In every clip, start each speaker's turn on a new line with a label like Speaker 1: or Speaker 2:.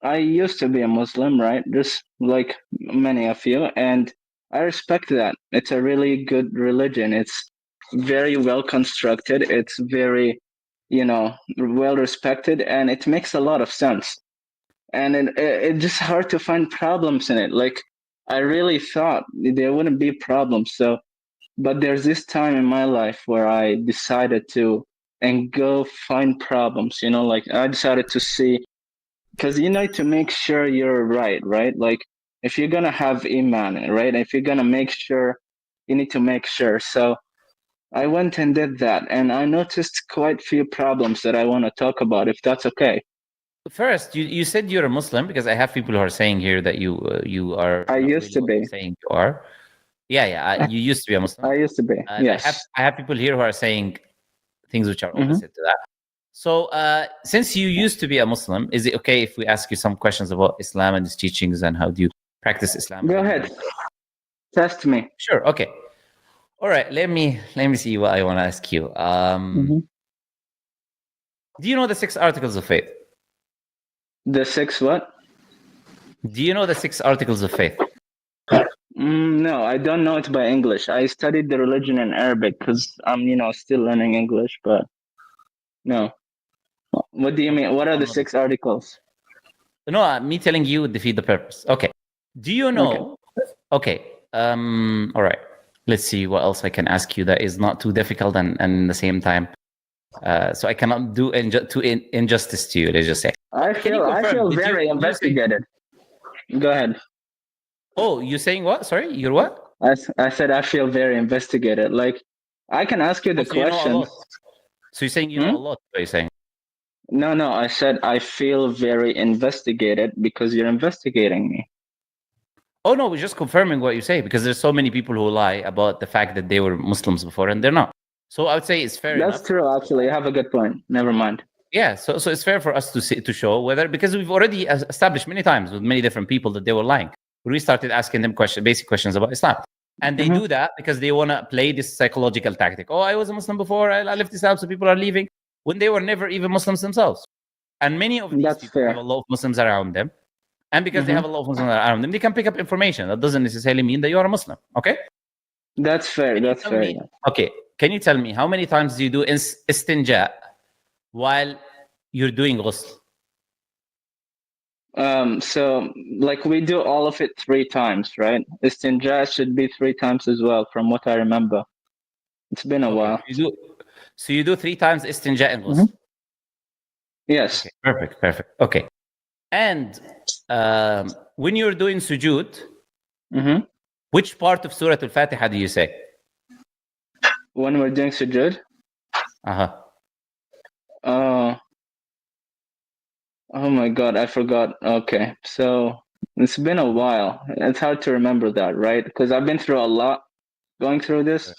Speaker 1: I used to be a Muslim, right? Just like many of you, and I respect that. It's a really good religion. It's very well constructed. It's very, well respected, and it makes a lot of sense. And it's just hard to find problems in it. Like I really thought there wouldn't be problems. So, but there's this time in my life where I decided to and go find problems. Like I decided to see because you need to make sure you're right? Like if you're gonna have iman, right? If you're gonna make sure, you need to make sure. So I went and did that, and I noticed quite few problems that I want to talk about, if that's okay.
Speaker 2: First, you said you're a Muslim because I have people who are saying here that you are
Speaker 1: I
Speaker 2: not
Speaker 1: used
Speaker 2: really
Speaker 1: to
Speaker 2: what you're
Speaker 1: be.
Speaker 2: saying you are. Yeah. You used to be a Muslim,
Speaker 1: I used to be.
Speaker 2: and
Speaker 1: Yes.
Speaker 2: I have people here who are saying things which are
Speaker 1: Hmm.
Speaker 2: opposite to that. So, since you used to be a Muslim, is it okay if we ask you some questions about Islam and its teachings and how do you practice Islam
Speaker 1: Go
Speaker 2: every
Speaker 1: ahead.
Speaker 2: day?
Speaker 1: Test me.
Speaker 2: Sure. Okay. All right. Let me see what I want to ask you.
Speaker 1: Hmm.
Speaker 2: Do you know the 6 articles of faith?
Speaker 1: The six what?
Speaker 2: Do you know the 6 articles of faith?
Speaker 1: No, I don't know it by English. I studied the religion in Arabic because I'm, still learning English. But no. What do you
Speaker 2: Okay.
Speaker 1: mean? What are
Speaker 2: Don't
Speaker 1: the
Speaker 2: know this.
Speaker 1: six articles?
Speaker 2: No, me telling you would defeat the purpose. Okay. Do you
Speaker 1: Okay.
Speaker 2: know? Okay. All right. Let's see what else I can ask you that is not too difficult and at the same time, so I cannot do injustice to you. Let's just say.
Speaker 1: I
Speaker 2: Can you
Speaker 1: feel I
Speaker 2: confirm?
Speaker 1: feel
Speaker 2: Did you
Speaker 1: very
Speaker 2: did you say?
Speaker 1: investigated. Go ahead.
Speaker 2: Oh, you saying what? Sorry, you're what?
Speaker 1: I said I feel very investigated. Like I can ask you
Speaker 2: Oh,
Speaker 1: the
Speaker 2: so you know a
Speaker 1: questions.
Speaker 2: lot. So you're saying you know
Speaker 1: Hmm?
Speaker 2: a lot. What are you saying?
Speaker 1: No. I said I feel very investigated because you're investigating me.
Speaker 2: Oh no, we're just confirming what you say because there's so many people who lie about the fact that they were Muslims before and they're not. So I would say it's fair
Speaker 1: That's
Speaker 2: enough.
Speaker 1: true. Actually, you have a good point. Never mind.
Speaker 2: Yeah, so it's fair for us to see, to show whether, because we've already established many times with many different people that they were lying. We started asking them basic questions about Islam, and they
Speaker 1: Hmm.
Speaker 2: do that because they want to play this psychological tactic. Oh, I was a Muslim before, I left Islam, so people are leaving when they were never even Muslims themselves. And many of these
Speaker 1: That's
Speaker 2: people have
Speaker 1: fair.
Speaker 2: a lot of Muslims around them, and because they
Speaker 1: Hmm.
Speaker 2: have a lot of Muslims around them, they can pick up information. That doesn't necessarily mean that you are a Muslim. Okay?
Speaker 1: That's fair.
Speaker 2: Can you
Speaker 1: That's
Speaker 2: tell
Speaker 1: fair.
Speaker 2: me?
Speaker 1: Yeah.
Speaker 2: Okay, can you tell me how many times do you do istinja while you're doing ghusl?
Speaker 1: So like we do all of it three times, right? Istinja should be three times as well, from what I remember. It's been a
Speaker 2: Okay,
Speaker 1: while.
Speaker 2: so you do 3 times istinja and ghusl.
Speaker 1: Hmm. Yes.
Speaker 2: Okay, perfect. Okay, and when you're doing sujood,
Speaker 1: Hmm.
Speaker 2: which part of Surah Al-Fatiha do you say?
Speaker 1: When we're doing sujood.
Speaker 2: Uh-huh.
Speaker 1: Oh, oh my God, I forgot. Okay, so it's been a while. It's hard to remember that, right? Because I've been through a lot going through this.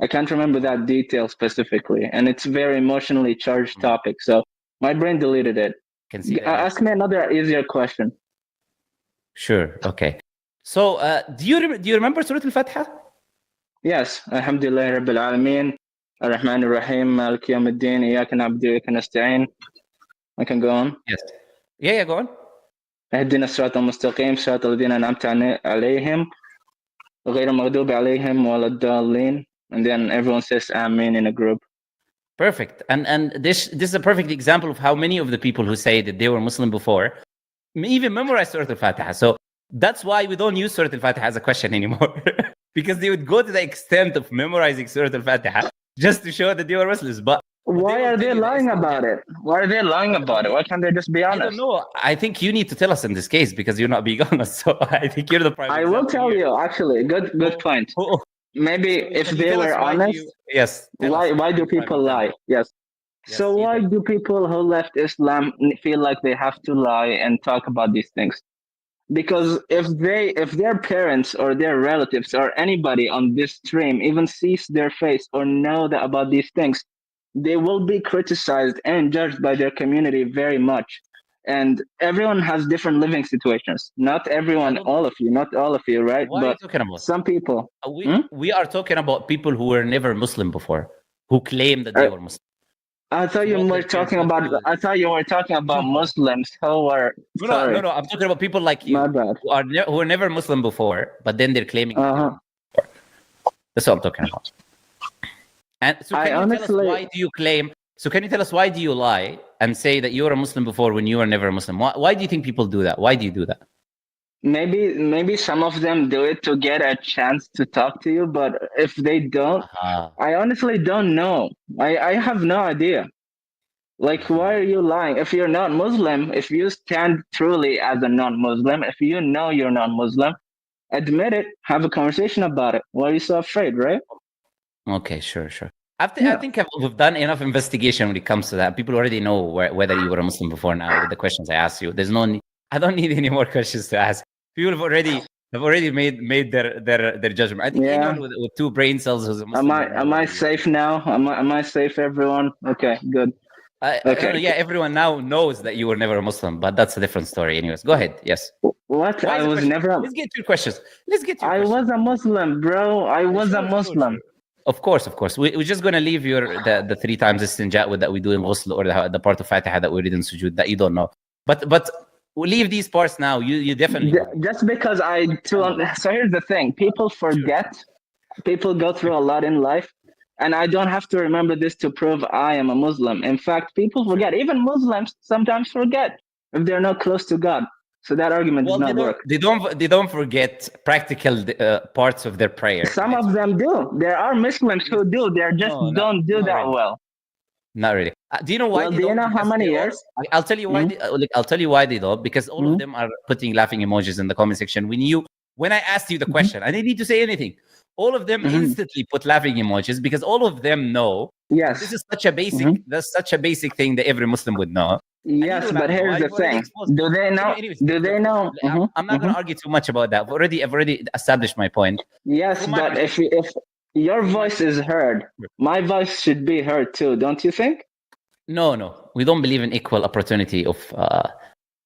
Speaker 1: I can't remember that detail specifically, and it's a very emotionally charged
Speaker 2: Mm,
Speaker 1: topic. So my brain deleted it.
Speaker 2: can see that.
Speaker 1: Ask me another easier question.
Speaker 2: Sure. Okay. So, do you remember Surah Al-Fatiha?
Speaker 1: Yes, Alhamdulillah Rabbil Alameen, Ar-Rahman Ar-Rahim, Malik Yawmiddin, Iyyaka na'budu wa iyyaka nasta'in. I can go on.
Speaker 2: Yes. Yeah. Go on.
Speaker 1: اهدنا الصراط المستقيم صراط الذين أنعمت عليهم غير المغضوب عليهم ولا الضالين. And then everyone says Amen in a group.
Speaker 2: Perfect. And this is a perfect example of how many of the people who say that they were Muslim before even memorize Surah Al-Fatiha. So that's why we don't use Surah Al-Fatiha as a question anymore. Because they would go to the extent of memorizing Surah Al-Fatiha just to show that they were Muslims. But
Speaker 1: Why are they lying about it? Why are they lying about it? Why can't they just be
Speaker 2: I don't
Speaker 1: honest?
Speaker 2: know. I think you need to tell us in this case because you're not being honest. So I think you're the prime
Speaker 1: I
Speaker 2: example.
Speaker 1: will tell
Speaker 2: here.
Speaker 1: you, actually. Good point. Maybe
Speaker 2: So
Speaker 1: if
Speaker 2: can you
Speaker 1: they
Speaker 2: tell us
Speaker 1: were
Speaker 2: why
Speaker 1: honest,
Speaker 2: yes. Tell us
Speaker 1: why do
Speaker 2: you're the prime
Speaker 1: people lie?
Speaker 2: example.
Speaker 1: Yes.
Speaker 2: Yes,
Speaker 1: So
Speaker 2: you
Speaker 1: why
Speaker 2: tell.
Speaker 1: do people who left Islam feel like they have to lie and talk about these things? Because if their parents or their relatives or anybody on this stream even sees their face or know that about these things, they will be criticized and judged by their community very much. And everyone has different living situations. Not everyone, not all of you, right?
Speaker 2: What are you
Speaker 1: But
Speaker 2: talking about?
Speaker 1: some people.
Speaker 2: We are talking about people who were never Muslim before, who claim that they
Speaker 1: Uh,
Speaker 2: were Muslim.
Speaker 1: I thought
Speaker 2: So
Speaker 1: you
Speaker 2: what
Speaker 1: were
Speaker 2: their parents
Speaker 1: talking
Speaker 2: went
Speaker 1: about.
Speaker 2: through.
Speaker 1: I thought you were talking about Muslims who are.
Speaker 2: No, no, no,
Speaker 1: Sorry,
Speaker 2: no. I'm talking about people like
Speaker 1: my
Speaker 2: you
Speaker 1: bad.
Speaker 2: who were never Muslim before, but then they're claiming that
Speaker 1: Uh
Speaker 2: they were
Speaker 1: huh.
Speaker 2: Muslim before. That's what I'm talking about. And so,
Speaker 1: I
Speaker 2: can you tell us
Speaker 1: honestly,
Speaker 2: why do you claim? So, can you tell us why do you lie and say that you were a Muslim before when you were never a Muslim? Why do you think people do that? Why do you do that?
Speaker 1: maybe some of them do it to get a chance to talk to you, but if they don't,
Speaker 2: Aha.
Speaker 1: I honestly don't know. I have no idea. Like, why are
Speaker 2: Mhm.
Speaker 1: you lying? If you're not Muslim, if you stand truly as a non-Muslim, if you know you're non-Muslim, admit it. Have a conversation about it. Why are you so afraid, right?
Speaker 2: Okay, sure, sure. I
Speaker 1: Yeah.
Speaker 2: think we've done enough investigation when it comes to that. People already know whether you were a Muslim before now with the questions I asked you. There's no need, I don't need any more questions to ask. People have already made their judgment. I think
Speaker 1: Yeah.
Speaker 2: anyone with two brain cells who's a
Speaker 1: Am
Speaker 2: Muslim
Speaker 1: I
Speaker 2: would know
Speaker 1: am I
Speaker 2: whether you.
Speaker 1: safe now? Am I safe, everyone? Okay, good. Okay.
Speaker 2: Yeah, everyone now knows that you were never a Muslim, but that's a different story. Anyways, go ahead. Yes.
Speaker 1: What?
Speaker 2: Why
Speaker 1: I
Speaker 2: is the
Speaker 1: was
Speaker 2: question?
Speaker 1: never.
Speaker 2: Let's get to your questions. Let's get to your
Speaker 1: I
Speaker 2: questions.
Speaker 1: was a Muslim, bro. I was a
Speaker 2: Sure, sure,
Speaker 1: Muslim.
Speaker 2: sure. Of course, of course. We're just gonna leave the three times istinja with that we do in ghusl or the part of Fatiha that we read in sujood that you don't know. But we'll leave these parts now. You definitely know.
Speaker 1: Just because I too. So here's the thing: people
Speaker 2: Sure, sure.
Speaker 1: forget. People go through a lot in life, and I don't have to remember this to prove I am a Muslim. In fact, people
Speaker 2: Sure.
Speaker 1: forget. Even Muslims sometimes forget if they're not close to God. So that argument does
Speaker 2: Well,
Speaker 1: not work.
Speaker 2: they don't forget practical parts of their prayer.
Speaker 1: Some
Speaker 2: Right?
Speaker 1: of them do. There are Muslims
Speaker 2: Yes.
Speaker 1: who do. They just
Speaker 2: No,
Speaker 1: don't do
Speaker 2: not
Speaker 1: that
Speaker 2: really.
Speaker 1: well.
Speaker 2: Not really. Do you know why
Speaker 1: Well,
Speaker 2: they
Speaker 1: do you
Speaker 2: don't?
Speaker 1: know how
Speaker 2: Because
Speaker 1: many
Speaker 2: they all.
Speaker 1: years?
Speaker 2: I'll tell you why.
Speaker 1: Mm-hmm.
Speaker 2: I'll tell you why they don't. Because all of
Speaker 1: Mm-hmm.
Speaker 2: them are putting laughing emojis in the comment section. When I asked you the
Speaker 1: Mm-hmm.
Speaker 2: question, I didn't need to say anything. All of them
Speaker 1: Mm-hmm.
Speaker 2: instantly put laughing emojis because all of them know that this
Speaker 1: Yes.
Speaker 2: is such a basic.
Speaker 1: Mm-hmm.
Speaker 2: That's such a basic thing that every Muslim would know. And you
Speaker 1: Yes,
Speaker 2: do
Speaker 1: but
Speaker 2: not know.
Speaker 1: here's the
Speaker 2: I've already
Speaker 1: thing.
Speaker 2: exposed.
Speaker 1: Do they know?
Speaker 2: Anyways,
Speaker 1: Do they know? Mm-hmm.
Speaker 2: I'm not going
Speaker 1: Mm-hmm.
Speaker 2: to argue too much about that. I've already established my point.
Speaker 1: Yes,
Speaker 2: From my
Speaker 1: but
Speaker 2: perspective,
Speaker 1: if your
Speaker 2: from my
Speaker 1: voice is heard, my voice should be heard too, don't you think?
Speaker 2: no, we don't believe in equal opportunity of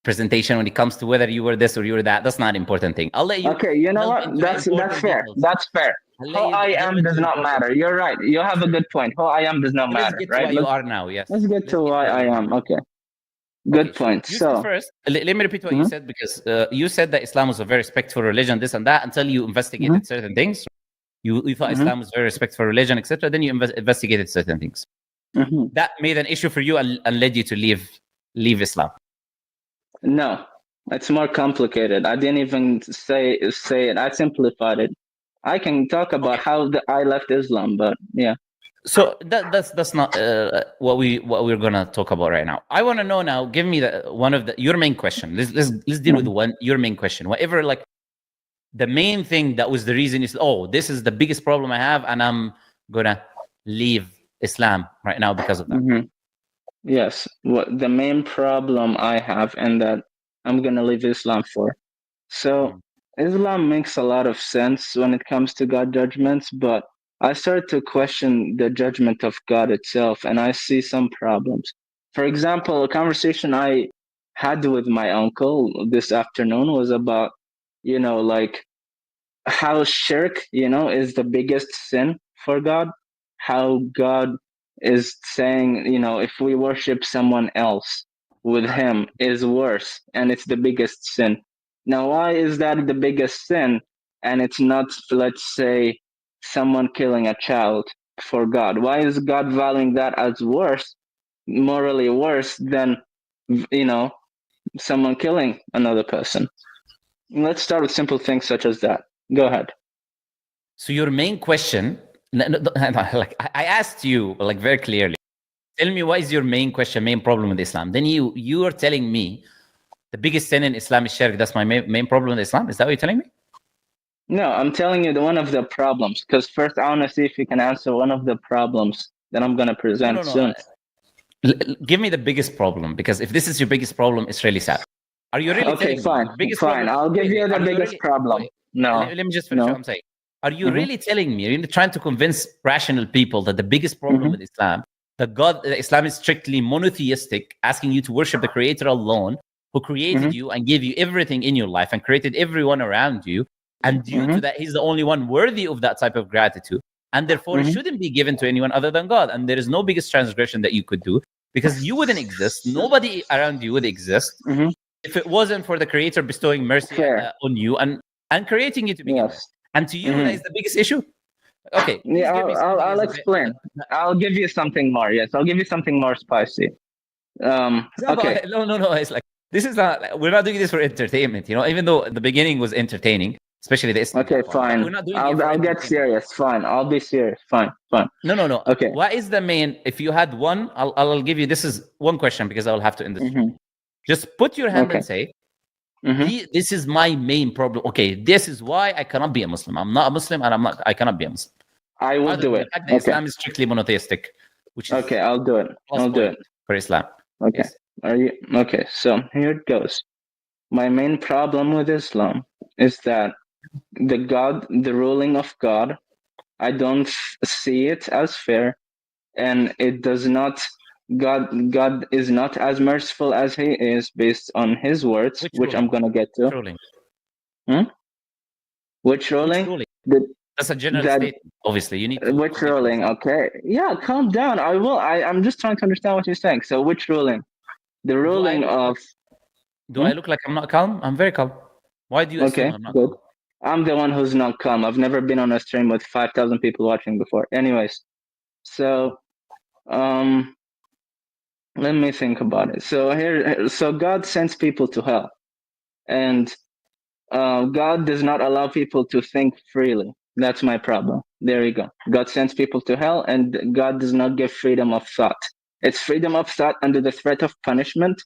Speaker 2: presentation when it comes to whether you were this or you were that. That's not an important thing. I'll let you
Speaker 1: Okay, you know
Speaker 2: delve
Speaker 1: what?
Speaker 2: into
Speaker 1: That's
Speaker 2: important
Speaker 1: fair.
Speaker 2: details.
Speaker 1: That's fair.
Speaker 2: I'll
Speaker 1: Who
Speaker 2: let you
Speaker 1: I
Speaker 2: delve
Speaker 1: am does
Speaker 2: into
Speaker 1: not
Speaker 2: important
Speaker 1: matter.
Speaker 2: details.
Speaker 1: You're right. You have a good point. Who I am does not
Speaker 2: So let's
Speaker 1: matter,
Speaker 2: get to
Speaker 1: right?
Speaker 2: what you are now. Yes,
Speaker 1: Let's get
Speaker 2: let's
Speaker 1: to
Speaker 2: get to
Speaker 1: why
Speaker 2: what
Speaker 1: I
Speaker 2: you are
Speaker 1: am.
Speaker 2: now.
Speaker 1: Okay,
Speaker 2: Okay,
Speaker 1: good
Speaker 2: sure.
Speaker 1: point.
Speaker 2: You said
Speaker 1: So,
Speaker 2: first. Let me repeat what you
Speaker 1: mhm,
Speaker 2: said because you said that Islam was a very respectful religion, this and that, until you
Speaker 1: mhm,
Speaker 2: investigated certain things. You thought
Speaker 1: mhm,
Speaker 2: Islam was very respectful religion, etc. Then you investigated certain things.
Speaker 1: mhm.
Speaker 2: That made an issue for you and led you to leave Islam.
Speaker 1: No, it's more complicated. I didn't even say it. I simplified it. I can talk about
Speaker 2: Okay.
Speaker 1: how I left Islam, but yeah.
Speaker 2: So that's not what we're gonna talk about right now. I want to know now. Give me your main question. Let's deal with
Speaker 1: Mhm.
Speaker 2: your main question. Whatever, like the main thing that was the reason is, oh, this is the biggest problem I have, and I'm gonna leave Islam right now because of that.
Speaker 1: Mhm. Yes, what the main problem I have and that I'm gonna leave Islam for. So
Speaker 2: Mm.
Speaker 1: Islam makes a lot of sense when it comes to God judgments, but I start to question the judgment of God itself, and I see some problems. For example, a conversation I had with my uncle this afternoon was about, like how shirk, is the biggest sin for God. How God is saying, if we worship someone else with Him is worse, and it's the biggest sin. Now, why is that the biggest sin, and it's not, let's say, someone killing a child for God? Why is God valuing that as worse, morally worse than, you know, someone killing another person? Let's start with simple things such as that. Go ahead.
Speaker 2: So your main question, like I asked you, like very clearly, tell me what is your main question, main problem with Islam? Then you are telling me the biggest sin in Islam is shirk. That's my main problem with Islam. Is that what you're telling me?
Speaker 1: No, I'm telling you one of the problems. Because first, I want to see if you can answer one of the problems that I'm going to
Speaker 2: No,
Speaker 1: present
Speaker 2: no, no.
Speaker 1: soon.
Speaker 2: Give me the biggest problem, because if this is your biggest problem, it's really sad. Are you really
Speaker 1: Okay,
Speaker 2: telling me
Speaker 1: fine,
Speaker 2: your biggest
Speaker 1: fine.
Speaker 2: problem?
Speaker 1: I'll give
Speaker 2: Wait.
Speaker 1: you the
Speaker 2: Are you
Speaker 1: biggest
Speaker 2: really?
Speaker 1: problem.
Speaker 2: Wait.
Speaker 1: No,
Speaker 2: Let me just finish what
Speaker 1: no.
Speaker 2: I'm saying. Are you
Speaker 1: Mm-hmm,
Speaker 2: really telling me? Are you trying to convince rational people that the biggest problem
Speaker 1: mm-hmm,
Speaker 2: with Islam, that Islam is strictly monotheistic, asking you to worship the Creator alone, who created
Speaker 1: mm-hmm,
Speaker 2: you and gave you everything in your life and created everyone around you, and due
Speaker 1: mm-hmm,
Speaker 2: to that, He's the only one worthy of that type of gratitude. and therefore it shouldn't be given to anyone other than God. And there is no biggest transgression that you could do, because you wouldn't exist. Nobody around you would exist if it wasn't for the Creator bestowing mercy on you and creating you to begin with. And to you, that is the biggest issue. Okay.
Speaker 1: Yeah, I'll explain. I'll give you something more. Yes, I'll give you something more spicy. Okay.
Speaker 2: No. It's like, this is not. We're not doing this for entertainment. Even though the beginning was entertaining, especially the Islam.
Speaker 1: Okay, fine.
Speaker 2: We're not doing
Speaker 1: I'll get serious. Fine. I'll be serious. Fine.
Speaker 2: No.
Speaker 1: Okay.
Speaker 2: What is the main? If you had one, I'll give you. This is one question, because I will have to end this. Just put your hand and say, this is my main problem. Okay, this is why I cannot be a Muslim. I'm not a Muslim, and I cannot be a Muslim.
Speaker 1: I will do it.
Speaker 2: The Islam is strictly monotheistic, which is
Speaker 1: okay. I'll do it. I'll do it
Speaker 2: for Islam.
Speaker 1: Okay. Yes. Are you okay? So here it goes. My main problem with Islam is that the ruling of God, I don't see it as fair, and it does not. God is not as merciful as He is based on His words, which I'm gonna get to. Which ruling?
Speaker 2: That's a general statement. Obviously, you need to.
Speaker 1: Which ruling? Okay. Yeah, calm down. I will. I'm just trying to understand what you're saying. So, which ruling? The ruling of.
Speaker 2: Do I look like I'm not calm? I'm very calm. Why do you assume I'm not
Speaker 1: good.
Speaker 2: calm?
Speaker 1: I'm the one who's not calm. I've never been on a stream with 5,000 people watching before. Anyways, so, let me think about it. So God sends people to hell, and God does not allow people to think freely. That's my problem. There you go. God sends people to hell, and God does not give freedom of thought. It's freedom of thought under the threat of punishment.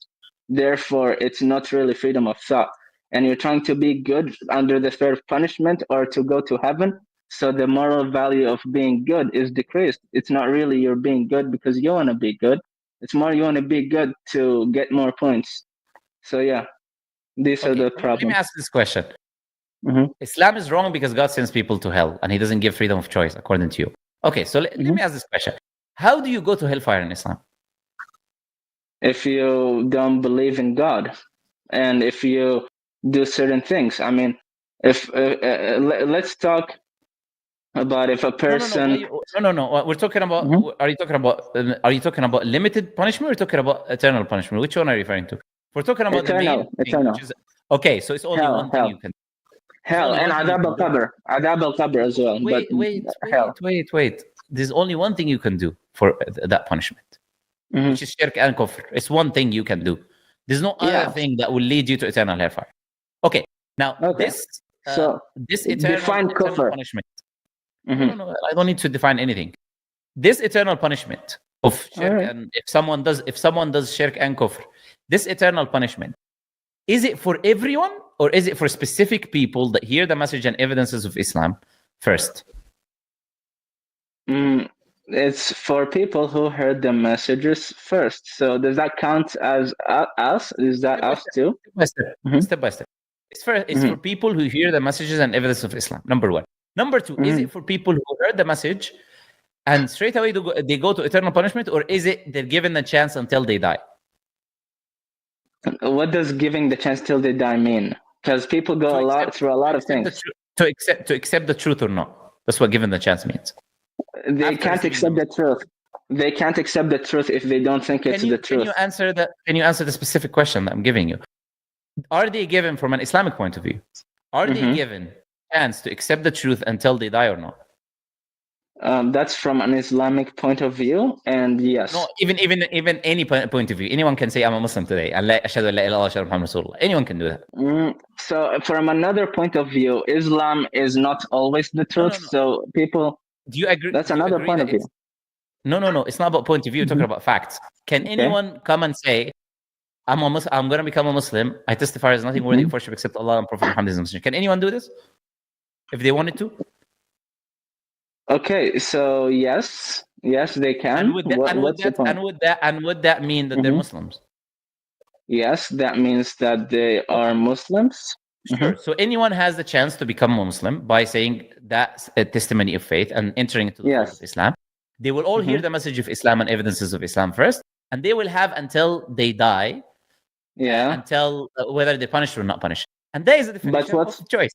Speaker 1: Therefore, it's not really freedom of thought. And you're trying to be good under the threat of punishment or to go to heaven. So the moral value of being good is decreased. It's not really you're being good because you want to be good. It's more you want to be good to get more points. So yeah, these are the problems.
Speaker 2: Let me ask this question. Islam is wrong because God sends people to hell and He doesn't give freedom of choice, according to you. Okay, so let me ask this question. How do you go to hellfire in Islam?
Speaker 1: If you don't believe in God, and if you do certain things. I mean, if let's talk about if a person.
Speaker 2: No. We're talking about. Are you talking about limited punishment, or are you talking about eternal punishment? Which one are you referring to? We're talking about
Speaker 1: eternal.
Speaker 2: Okay, so it's only one thing you can.
Speaker 1: Hell and Adab al-Qabr as well.
Speaker 2: Wait. There's only one thing you can do for that punishment, which is shirk and kufr. It's one thing you can do. There's no other thing that will lead you to eternal hellfire. Okay, now this eternal punishment. No, I don't need to define anything. This eternal punishment of shirk, and if someone does shirk and kufr, this eternal punishment, is it for everyone, or is it for specific people that hear the message and evidences of Islam first?
Speaker 1: It's for people who heard the messages first. So does that count as us? Is that us too?
Speaker 2: Step by step. It's for people who hear the messages and evidence of Islam. Number one. Number two, is it for people who heard the message and straight away they go to eternal punishment, or is it they're given the chance until they die?
Speaker 1: What does giving the chance till they die mean? Because people go through a lot of things.
Speaker 2: To accept the truth or not. That's what given the chance means.
Speaker 1: They can't accept the truth. They can't accept the truth if they don't think it's the truth.
Speaker 2: Can you answer the specific question that I'm giving you? Are they given from an Islamic point of view? Are they given chance to accept the truth until they die or not?
Speaker 1: That's from an Islamic point of view, and yes.
Speaker 2: No, even any point of view. Anyone can say I'm a Muslim today. Anyone can do that.
Speaker 1: So from another point of view, Islam is not always the truth. No. So people.
Speaker 2: Do you agree?
Speaker 1: That's another point of view.
Speaker 2: No. It's not about point of view. We're talking about facts. Can anyone come and say, I'm going to become a Muslim. I testify there's nothing worthy of worship except Allah and Prophet Muhammad is a Muslim. Can anyone do this? If they wanted to?
Speaker 1: Okay, so yes, they can.
Speaker 2: And would that mean that they're Muslims?
Speaker 1: Yes, that means that they are Muslims.
Speaker 2: Sure. So anyone has the chance to become a Muslim by saying that testimony of faith and entering into the faith of Islam. They will all hear the message of Islam and evidences of Islam first, and they will have until they die. Until whether they're punished or not punished. And that is the definition of choice.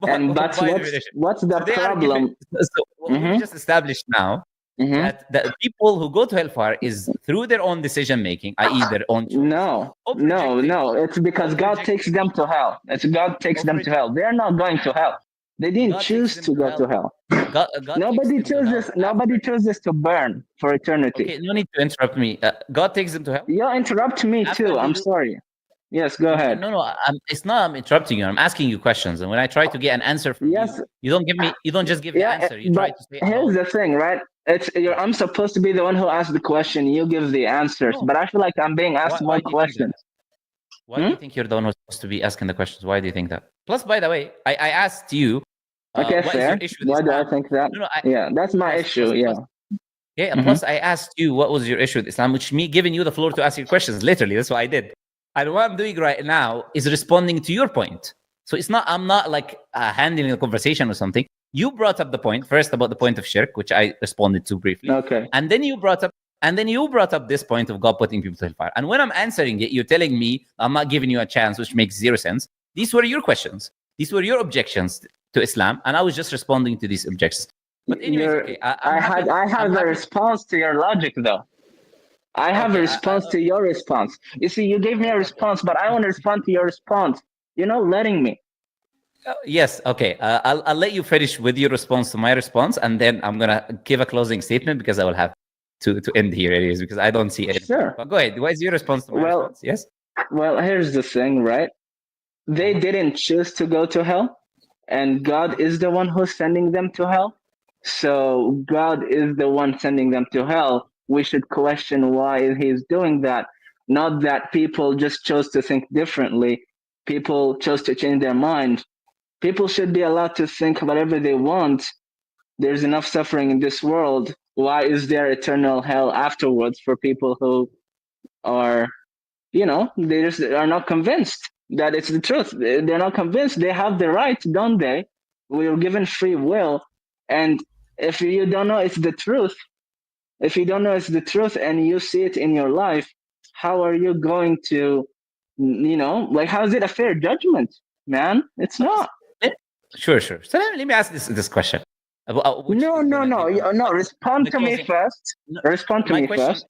Speaker 1: And but
Speaker 2: by definition.
Speaker 1: what's the
Speaker 2: So they are
Speaker 1: problem?
Speaker 2: given. So what we
Speaker 1: Mm-hmm,
Speaker 2: just established now
Speaker 1: mm-hmm.
Speaker 2: that people who go to hellfire is through their own decision making, i.e., their own choice,
Speaker 1: No,
Speaker 2: of
Speaker 1: no,
Speaker 2: rejecting,
Speaker 1: no. It's because
Speaker 2: of
Speaker 1: God takes
Speaker 2: rejecting,
Speaker 1: them to hell. It's God takes
Speaker 2: of
Speaker 1: them to
Speaker 2: rejecting.
Speaker 1: hell. They're not going to hell. They didn't
Speaker 2: God takes
Speaker 1: choose
Speaker 2: them
Speaker 1: to
Speaker 2: to
Speaker 1: go to
Speaker 2: hell.
Speaker 1: hell.
Speaker 2: God takes them to hell
Speaker 1: Nobody
Speaker 2: after.
Speaker 1: chooses to burn for eternity.
Speaker 2: Okay, no need to interrupt me. God takes them to hell
Speaker 1: You interrupt me
Speaker 2: after
Speaker 1: too.
Speaker 2: they
Speaker 1: I'm
Speaker 2: do.
Speaker 1: sorry. Yes, go
Speaker 2: No,
Speaker 1: ahead.
Speaker 2: no, no. It's not. I'm interrupting you. I'm asking you questions, and when I try to get an answer from you,
Speaker 1: Yes,
Speaker 2: you don't give me. You don't just give the
Speaker 1: yeah,
Speaker 2: answer. You try
Speaker 1: but
Speaker 2: to say,
Speaker 1: here's
Speaker 2: "Oh,
Speaker 1: the thing, right?
Speaker 2: yes."
Speaker 1: I'm supposed to be the one who asks the question. You give the answers,
Speaker 2: No.
Speaker 1: but I feel like I'm being asked
Speaker 2: Why
Speaker 1: more
Speaker 2: do you think that?
Speaker 1: questions.
Speaker 2: Why do
Speaker 1: Hmm?
Speaker 2: you think you're the one who's supposed to be asking the questions? Why do you think that? Plus, by the way, I asked you,
Speaker 1: Okay,
Speaker 2: what is your
Speaker 1: fair.
Speaker 2: issue with
Speaker 1: Why do I
Speaker 2: Islam?
Speaker 1: think that?
Speaker 2: No, no.
Speaker 1: Yeah, that's my
Speaker 2: Plus,
Speaker 1: issue.
Speaker 2: plus,
Speaker 1: Yeah.
Speaker 2: plus. Yeah.
Speaker 1: Hmm.
Speaker 2: Plus, I asked you what was your issue with Islam, which me giving you the floor to ask your questions. Literally, that's what I did. And what I'm doing right now is responding to your point. So it's not. I'm not like handling a conversation or something. You brought up the point first about the point of shirk, which I responded to briefly,
Speaker 1: Okay.
Speaker 2: and then you brought up this point of God putting people to hellfire. And when I'm answering it, you're telling me I'm not giving you a chance, which makes zero sense. These were your questions. These were your objections to Islam, and I was just responding to these objections. But anyways, okay, I'm happy.
Speaker 1: I
Speaker 2: I'm
Speaker 1: have a
Speaker 2: happy.
Speaker 1: response to your logic though. I have a
Speaker 2: Okay,
Speaker 1: response to your response. You see, you gave me a
Speaker 2: okay.
Speaker 1: response, but I want to respond to your response. Letting me.
Speaker 2: Yes, okay. I'll let you finish with your response to my response, and then I'm gonna give a closing statement because I will have to end here anyways because I don't see it.
Speaker 1: Sure.
Speaker 2: But go ahead. What is your response to my
Speaker 1: Well,
Speaker 2: response? Yes.
Speaker 1: well, here's the thing, right? They
Speaker 2: Uh-huh.
Speaker 1: didn't choose to go to hell, and God is the one who's sending them to hell. So God is the one sending them to hell. We should question why He's doing that. Not that people just chose to think differently. People chose to change their mind. People should be allowed to think whatever they want. There's enough suffering in this world. Why is there eternal hell afterwards for people who are, they just are not convinced that it's the truth? They're not convinced. They have the right, don't they? We were given free will. And if you don't know it's the truth, if you don't know it's the truth and you see it in your life, how are you going to, like, how is it a fair judgment, man? It's
Speaker 2: Okay.
Speaker 1: not.
Speaker 2: Sure. So let me ask this question. Which
Speaker 1: No,
Speaker 2: is
Speaker 1: no,
Speaker 2: gonna
Speaker 1: no,
Speaker 2: give you
Speaker 1: no. Respond
Speaker 2: the
Speaker 1: to me
Speaker 2: closing.
Speaker 1: first.
Speaker 2: No,
Speaker 1: Respond to
Speaker 2: my
Speaker 1: me
Speaker 2: question
Speaker 1: first.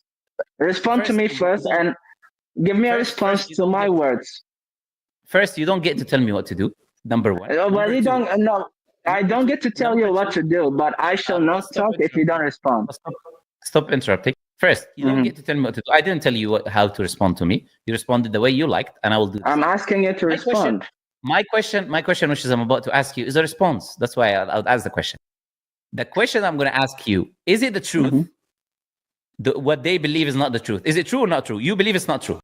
Speaker 1: Respond to
Speaker 2: first.
Speaker 1: me first, and give me a response
Speaker 2: You
Speaker 1: to
Speaker 2: don't
Speaker 1: my
Speaker 2: get.
Speaker 1: words.
Speaker 2: First, you don't get to tell me what to do. Number one.
Speaker 1: Well,
Speaker 2: Number
Speaker 1: you
Speaker 2: two.
Speaker 1: don't. No, I
Speaker 2: Number
Speaker 1: don't
Speaker 2: two.
Speaker 1: get to tell
Speaker 2: Number
Speaker 1: you what
Speaker 2: two.
Speaker 1: to do, but I shall not
Speaker 2: Stop
Speaker 1: talk if you don't
Speaker 2: interrupting.
Speaker 1: respond.
Speaker 2: Stop interrupting. First, you don't
Speaker 1: Hmm.
Speaker 2: get to tell me what to do. I didn't tell you how to respond to me. You responded the way you liked, and I will do the
Speaker 1: I'm
Speaker 2: same.
Speaker 1: asking you to
Speaker 2: My question,
Speaker 1: respond.
Speaker 2: which is I'm about to ask you, is a response. That's why I'll ask the question. The question I'm going to ask you: is it the truth?
Speaker 1: Hmm.
Speaker 2: What they believe is not the truth. Is it true or not true? You believe it's not true.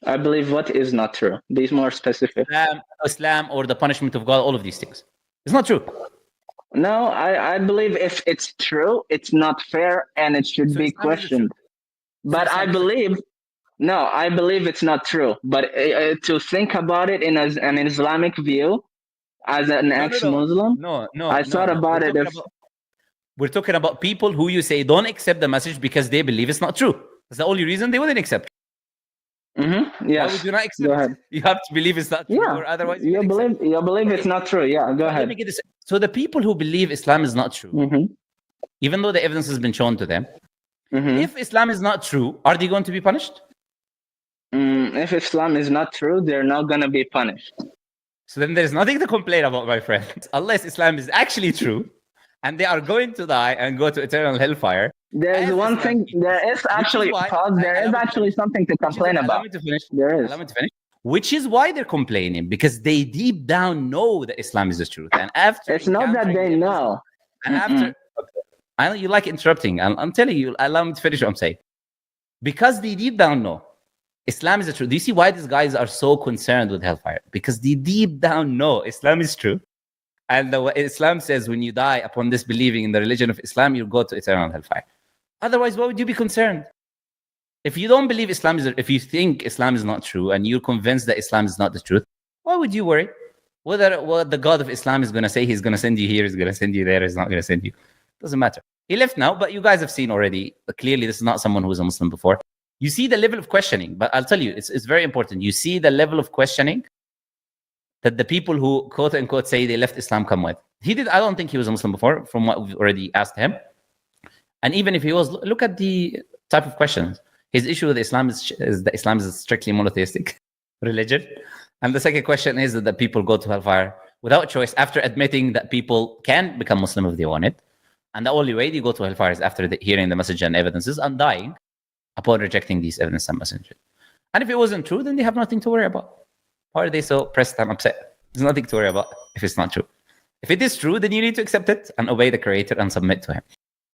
Speaker 1: I believe what is not true. Be more specific.
Speaker 2: Islam, or the punishment of God. All of these things. It's not true.
Speaker 1: No, I believe if it's true, it's not fair and it should
Speaker 2: So
Speaker 1: be
Speaker 2: Islam is the truth.
Speaker 1: questioned. But I
Speaker 2: Islam is the truth.
Speaker 1: believe No, I believe it's not true. But to think about it in an Islamic view, as an
Speaker 2: No,
Speaker 1: ex-Muslim, I thought
Speaker 2: no.
Speaker 1: about it. If
Speaker 2: We're talking about people who you say don't accept the message because they believe it's not true. That's the only reason they wouldn't accept.
Speaker 1: yes,
Speaker 2: Why would you not accept?
Speaker 1: go ahead.
Speaker 2: You have to believe it's not true,
Speaker 1: Yeah,
Speaker 2: or otherwise you will accept.
Speaker 1: you believe
Speaker 2: Okay.
Speaker 1: it's not true. Yeah, go
Speaker 2: Let
Speaker 1: ahead.
Speaker 2: me get this. So the people who believe Islam is not true,
Speaker 1: Hmm.
Speaker 2: even though the evidence has been shown to them,
Speaker 1: Hmm.
Speaker 2: if Islam is not true, are they going to be punished?
Speaker 1: If Islam is not true, they're not gonna be punished.
Speaker 2: So then there's nothing to complain about, my friend, unless Islam is actually true, and they are going to die and go to eternal hellfire.
Speaker 1: There's
Speaker 2: as
Speaker 1: one
Speaker 2: Islam
Speaker 1: thing.
Speaker 2: teaches.
Speaker 1: There is
Speaker 2: Which is
Speaker 1: actually
Speaker 2: why
Speaker 1: pause. There is
Speaker 2: allow me to
Speaker 1: actually
Speaker 2: finish.
Speaker 1: something to complain
Speaker 2: Allow
Speaker 1: about.
Speaker 2: me to finish.
Speaker 1: There
Speaker 2: Allow
Speaker 1: is.
Speaker 2: me to finish. Which is why they're complaining, because they deep down know that Islam is the truth. And after
Speaker 1: It's not that
Speaker 2: encountering
Speaker 1: they
Speaker 2: the evidence,
Speaker 1: know.
Speaker 2: and after, I know you like interrupting. I'm telling you, allow me to finish what I'm saying. Because they deep down know Islam is the truth. Do you see why these guys are so concerned with hellfire? Because they deep down know Islam is true. And Islam says when you die upon disbelieving in the religion of Islam, you go to eternal hellfire. Otherwise, why would you be concerned? If you don't believe Islam is, if you think Islam is not true and you're convinced that Islam is not the truth, why would you worry? Whether what the God of Islam is going to say, he's going to send you here, he's going to send you there, he's not going to send you. Doesn't matter. He left now, but you guys have seen already. Clearly, this is not someone who was a Muslim before. You see the level of questioning, but I'll tell you, it's very important. You see the level of questioning that the people who quote unquote say they left Islam come with. I don't think he was a Muslim before, from what we've already asked him. And even if he was, look at the type of questions. His issue with Islam is that Islam is a strictly monotheistic religion. And the second question is that the people go to hellfire without choice after admitting that people can become Muslim if they want it. And the only way they go to hellfire is after hearing the message and evidences and dying upon rejecting these evidence and messages. And if it wasn't true, then they have nothing to worry about. Why are they so pressed and upset? There's nothing to worry about if it's not true. If it is true, then you need to accept it and obey the Creator and submit to Him.